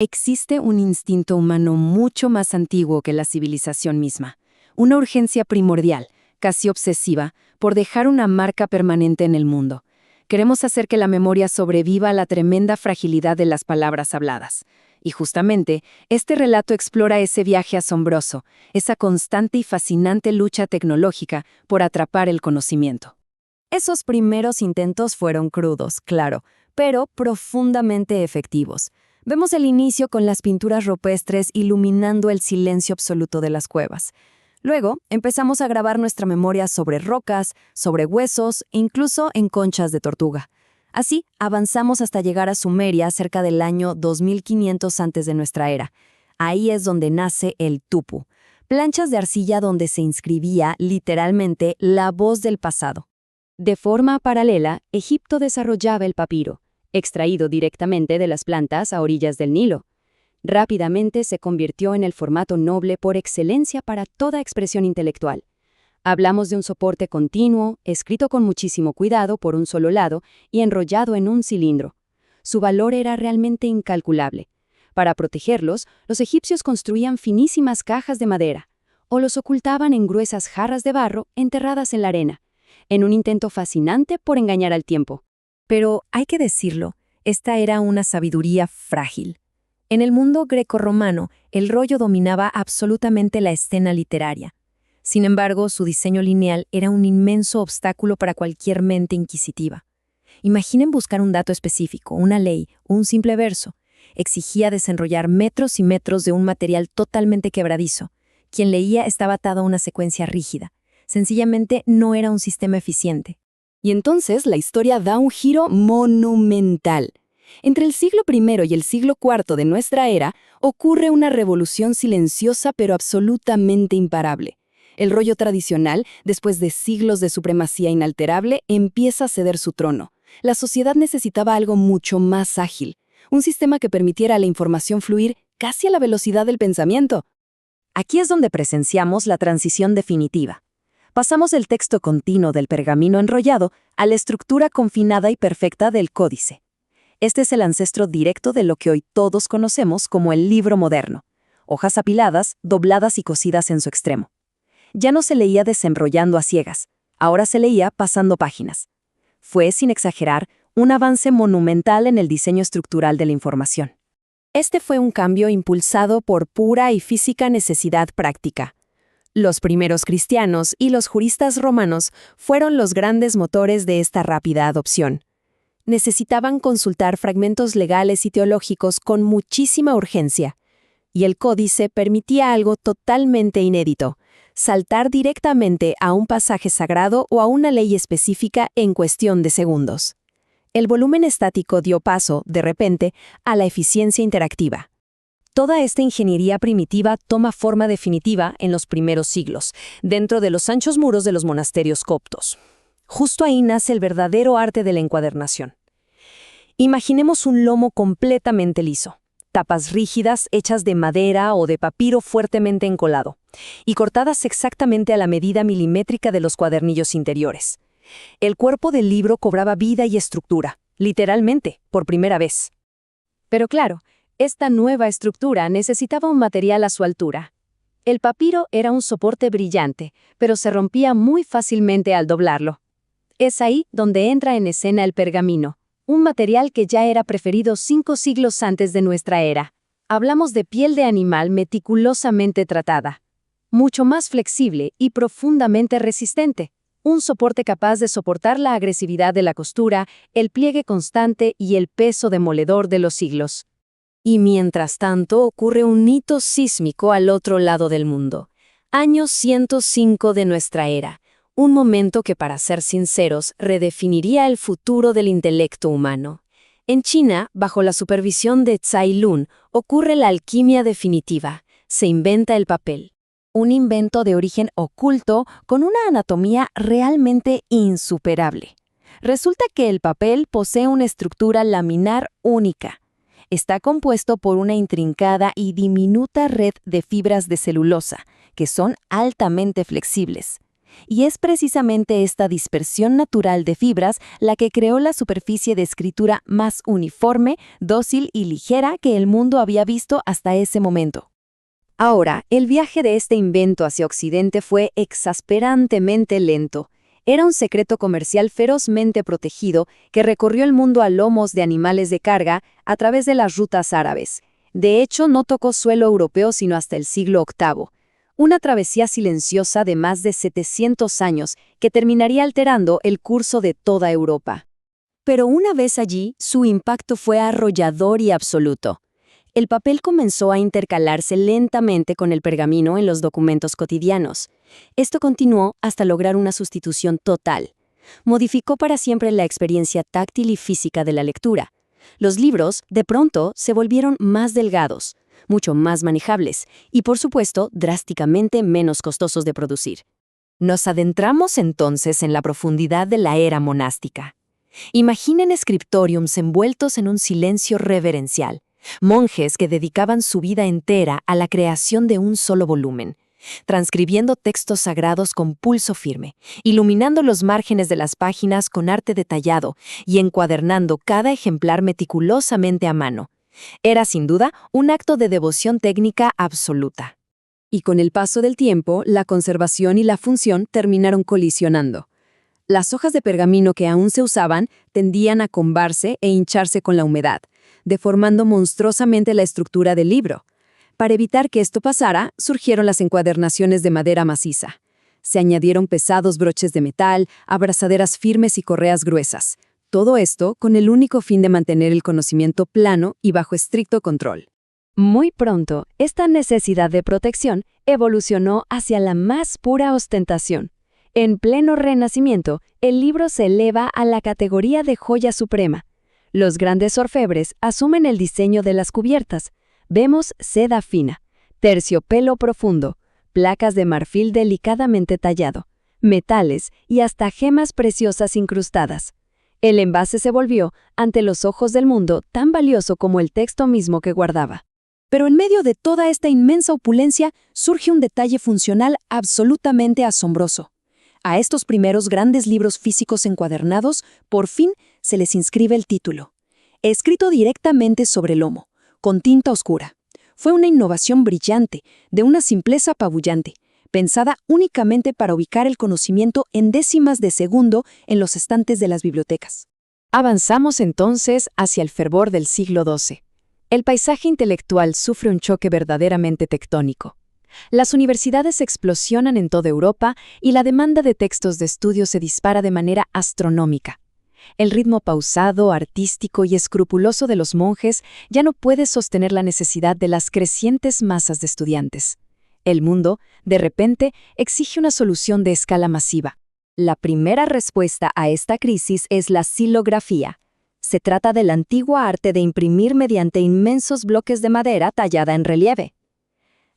Existe un instinto humano mucho más antiguo que la civilización misma, una urgencia primordial, casi obsesiva, por dejar una marca permanente en el mundo. Queremos hacer que la memoria sobreviva a la tremenda fragilidad de las palabras habladas. Y justamente, este relato explora ese viaje asombroso, esa constante y fascinante lucha tecnológica por atrapar el conocimiento. Esos primeros intentos fueron crudos, claro, pero profundamente efectivos. Vemos el inicio con las pinturas rupestres iluminando el silencio absoluto de las cuevas. Luego, empezamos a grabar nuestra memoria sobre rocas, sobre huesos, incluso en conchas de tortuga. Así, avanzamos hasta llegar a Sumeria cerca del año 2500 antes de nuestra era. Ahí es donde nace el tupu, planchas de arcilla donde se inscribía, literalmente, la voz del pasado. De forma paralela, Egipto desarrollaba el papiro, extraído directamente de las plantas a orillas del Nilo. Rápidamente se convirtió en el formato noble por excelencia para toda expresión intelectual. Hablamos de un soporte continuo, escrito con muchísimo cuidado por un solo lado y enrollado en un cilindro. Su valor era realmente incalculable. Para protegerlos, los egipcios construían finísimas cajas de madera, o los ocultaban en gruesas jarras de barro enterradas en la arena, en un intento fascinante por engañar al tiempo. Pero, hay que decirlo, esta era una sabiduría frágil. En el mundo grecorromano, el rollo dominaba absolutamente la escena literaria. Sin embargo, su diseño lineal era un inmenso obstáculo para cualquier mente inquisitiva. Imaginen buscar un dato específico, una ley, un simple verso. Exigía desenrollar metros y metros de un material totalmente quebradizo. Quien leía estaba atado a una secuencia rígida. Sencillamente no era un sistema eficiente. Y entonces la historia da un giro monumental. Entre el siglo I y el siglo IV de nuestra era ocurre una revolución silenciosa pero absolutamente imparable. El rollo tradicional, después de siglos de supremacía inalterable, empieza a ceder su trono. La sociedad necesitaba algo mucho más ágil, un sistema que permitiera a la información fluir casi a la velocidad del pensamiento. Aquí es donde presenciamos la transición definitiva. Pasamos del texto continuo del pergamino enrollado a la estructura confinada y perfecta del códice. Este es el ancestro directo de lo que hoy todos conocemos como el libro moderno. Hojas apiladas, dobladas y cosidas en su extremo. Ya no se leía desenrollando a ciegas, ahora se leía pasando páginas. Fue, sin exagerar, un avance monumental en el diseño estructural de la información. Este fue un cambio impulsado por pura y física necesidad práctica. Los primeros cristianos y los juristas romanos fueron los grandes motores de esta rápida adopción. Necesitaban consultar fragmentos legales y teológicos con muchísima urgencia, y el códice permitía algo totalmente inédito: saltar directamente a un pasaje sagrado o a una ley específica en cuestión de segundos. El volumen estático dio paso, de repente, a la eficiencia interactiva. Toda esta ingeniería primitiva toma forma definitiva en los primeros siglos, dentro de los anchos muros de los monasterios coptos. Justo ahí nace el verdadero arte de la encuadernación. Imaginemos un lomo completamente liso, tapas rígidas hechas de madera o de papiro fuertemente encolado, y cortadas exactamente a la medida milimétrica de los cuadernillos interiores. El cuerpo del libro cobraba vida y estructura, literalmente, por primera vez. Pero claro, esta nueva estructura necesitaba un material a su altura. El papiro era un soporte brillante, pero se rompía muy fácilmente al doblarlo. Es ahí donde entra en escena el pergamino, un material que ya era preferido 5 siglos antes de nuestra era. Hablamos de piel de animal meticulosamente tratada, mucho más flexible y profundamente resistente. Un soporte capaz de soportar la agresividad de la costura, el pliegue constante y el peso demoledor de los siglos. Y mientras tanto ocurre un hito sísmico al otro lado del mundo. Año 105 de nuestra era. Un momento que, para ser sinceros, redefiniría el futuro del intelecto humano. En China, bajo la supervisión de Tsai Lun, ocurre la alquimia definitiva. Se inventa el papel. Un invento de origen oculto con una anatomía realmente insuperable. Resulta que el papel posee una estructura laminar única. Está compuesto por una intrincada y diminuta red de fibras de celulosa, que son altamente flexibles. Y es precisamente esta dispersión natural de fibras la que creó la superficie de escritura más uniforme, dócil y ligera que el mundo había visto hasta ese momento. Ahora, el viaje de este invento hacia Occidente fue exasperantemente lento. Era un secreto comercial ferozmente protegido que recorrió el mundo a lomos de animales de carga a través de las rutas árabes. De hecho, no tocó suelo europeo sino hasta el siglo VIII. Una travesía silenciosa de más de 700 años que terminaría alterando el curso de toda Europa. Pero una vez allí, su impacto fue arrollador y absoluto. El papel comenzó a intercalarse lentamente con el pergamino en los documentos cotidianos. Esto continuó hasta lograr una sustitución total. Modificó para siempre la experiencia táctil y física de la lectura. Los libros, de pronto, se volvieron más delgados, mucho más manejables y, por supuesto, drásticamente menos costosos de producir. Nos adentramos entonces en la profundidad de la era monástica. Imaginen scriptoriums envueltos en un silencio reverencial, monjes que dedicaban su vida entera a la creación de un solo volumen, transcribiendo textos sagrados con pulso firme, iluminando los márgenes de las páginas con arte detallado y encuadernando cada ejemplar meticulosamente a mano. Era sin duda un acto de devoción técnica absoluta. Y con el paso del tiempo, la conservación y la función terminaron colisionando. Las hojas de pergamino que aún se usaban tendían a combarse e hincharse con la humedad, deformando monstruosamente la estructura del libro. Para evitar que esto pasara, surgieron las encuadernaciones de madera maciza. Se añadieron pesados broches de metal, abrazaderas firmes y correas gruesas. Todo esto con el único fin de mantener el conocimiento plano y bajo estricto control. Muy pronto, esta necesidad de protección evolucionó hacia la más pura ostentación. En pleno Renacimiento, el libro se eleva a la categoría de joya suprema. Los grandes orfebres asumen el diseño de las cubiertas. Vemos seda fina, terciopelo profundo, placas de marfil delicadamente tallado, metales y hasta gemas preciosas incrustadas. El envase se volvió, ante los ojos del mundo, tan valioso como el texto mismo que guardaba. Pero en medio de toda esta inmensa opulencia surge un detalle funcional absolutamente asombroso. A estos primeros grandes libros físicos encuadernados, por fin se les inscribe el título, escrito directamente sobre el lomo, con tinta oscura. Fue una innovación brillante, de una simpleza apabullante, pensada únicamente para ubicar el conocimiento en décimas de segundo en los estantes de las bibliotecas. Avanzamos entonces hacia el fervor del siglo XII. El paisaje intelectual sufre un choque verdaderamente tectónico. Las universidades explosionan en toda Europa y la demanda de textos de estudio se dispara de manera astronómica. El ritmo pausado, artístico y escrupuloso de los monjes ya no puede sostener la necesidad de las crecientes masas de estudiantes. El mundo, de repente, exige una solución de escala masiva. La primera respuesta a esta crisis es la silografía. Se trata del antiguo arte de imprimir mediante inmensos bloques de madera tallada en relieve.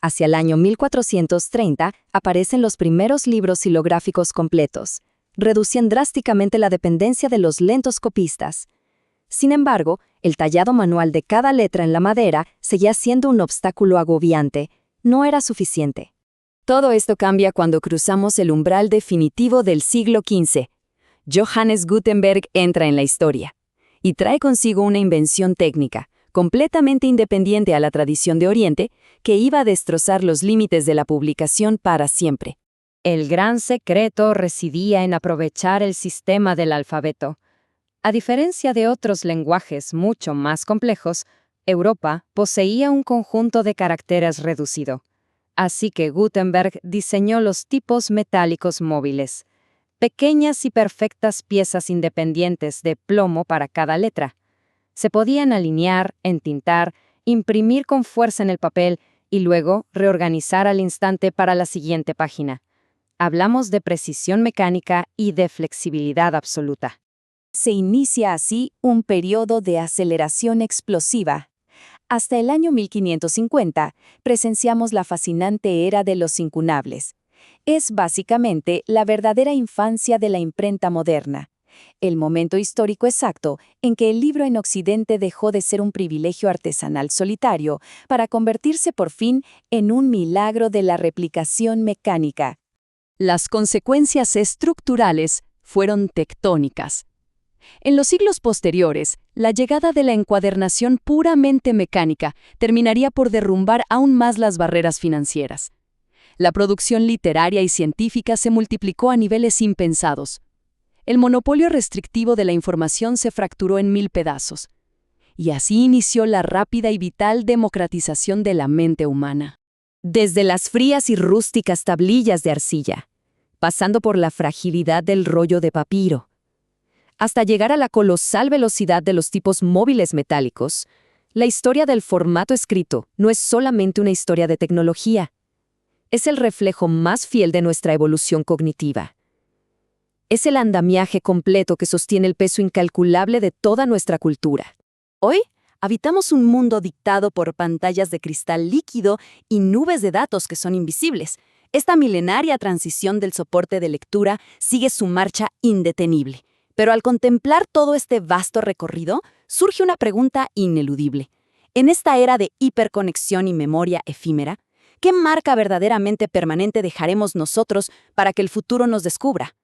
Hacia el año 1430 aparecen los primeros libros silográficos completos. Reducían drásticamente la dependencia de los lentos copistas. Sin embargo, el tallado manual de cada letra en la madera seguía siendo un obstáculo agobiante. No era suficiente. Todo esto cambia cuando cruzamos el umbral definitivo del siglo XV. Johannes Gutenberg entra en la historia y trae consigo una invención técnica, completamente independiente a la tradición de Oriente, que iba a destrozar los límites de la publicación para siempre. El gran secreto residía en aprovechar el sistema del alfabeto. A diferencia de otros lenguajes mucho más complejos, Europa poseía un conjunto de caracteres reducido. Así que Gutenberg diseñó los tipos metálicos móviles, pequeñas y perfectas piezas independientes de plomo para cada letra. Se podían alinear, entintar, imprimir con fuerza en el papel y luego reorganizar al instante para la siguiente página. Hablamos de precisión mecánica y de flexibilidad absoluta. Se inicia así un periodo de aceleración explosiva. Hasta el año 1550 presenciamos la fascinante era de los incunables. Es básicamente la verdadera infancia de la imprenta moderna, el momento histórico exacto en que el libro en Occidente dejó de ser un privilegio artesanal solitario para convertirse por fin en un milagro de la replicación mecánica. Las consecuencias estructurales fueron tectónicas. En los siglos posteriores, la llegada de la encuadernación puramente mecánica terminaría por derrumbar aún más las barreras financieras. La producción literaria y científica se multiplicó a niveles impensados. El monopolio restrictivo de la información se fracturó en 1000 pedazos. Y así inició la rápida y vital democratización de la mente humana. Desde las frías y rústicas tablillas de arcilla, pasando por la fragilidad del rollo de papiro, hasta llegar a la colosal velocidad de los tipos móviles metálicos, la historia del formato escrito no es solamente una historia de tecnología. Es el reflejo más fiel de nuestra evolución cognitiva. Es el andamiaje completo que sostiene el peso incalculable de toda nuestra cultura. Hoy, habitamos un mundo dictado por pantallas de cristal líquido y nubes de datos que son invisibles. Esta milenaria transición del soporte de lectura sigue su marcha indetenible. Pero al contemplar todo este vasto recorrido, surge una pregunta ineludible. En esta era de hiperconexión y memoria efímera, ¿qué marca verdaderamente permanente dejaremos nosotros para que el futuro nos descubra?